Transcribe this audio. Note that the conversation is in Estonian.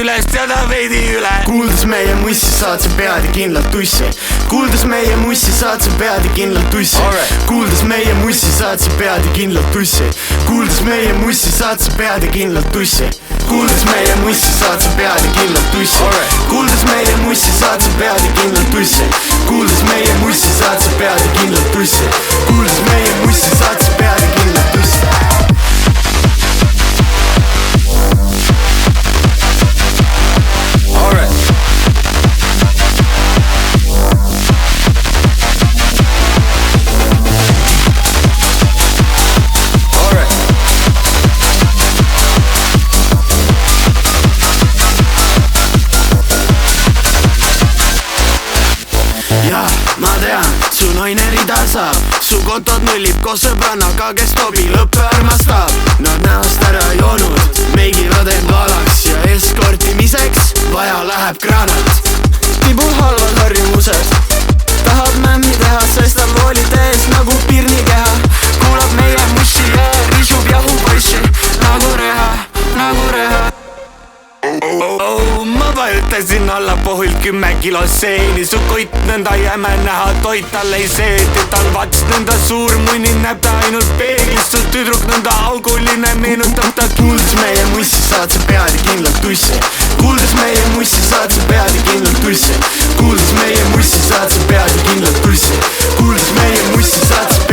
ülest ja ta veidi üle. Kuuldes meie mussi saad sa pead ja kindlalt tussi. Kuuldes meie mussi saad sa pead ja kindlalt tussi. Kuuldes meie mussi saad sa pead ja kindlalt tussi. Kuuldes meie mussi saad sa pead ja kindlalt tussi. Kuuldes meie mussi saad sa pead ja kindlalt tussi. Kuuldes meie mussi saad sa pead ja kindlalt tussi. Kuuldes meie mussi saad sa pead ja kindlalt tussi. Kuuldes meie mussi saad sa pead ja kindlalt tussi. Ja ma tean, su naine rida saab, su kontod nullib koos sõbrannaga, kes Tobi lõppe armastab. Nad näost ära joonud, meigivad end valaks ja eskortimiseks vaja läheb granat. Tibul halvad harjumused, tahab mämmi teha, sestab voolide ees nagu pirnikeha. Kuulab meie mussi ja risub jahupoissi nagu reha, nagu reha. Ma vajutasin alla pohvilt 10 kilo seeni, su koit nõnda jäme näha, toit tal ei seeti. Tal vats nõnda suur munni, näeb ta ainult peeglist, su tüdruk nõnda auguline, meenutab ta. Kuuldes meie mussi saad sa pead ja kindlalt tussi. Kuuldes meie mussi saad sa pead ja kindlalt tussi. Kuuldes meie mussi saad sa pead ja kindlalt tussi. Kuuldes meie mussi saad sa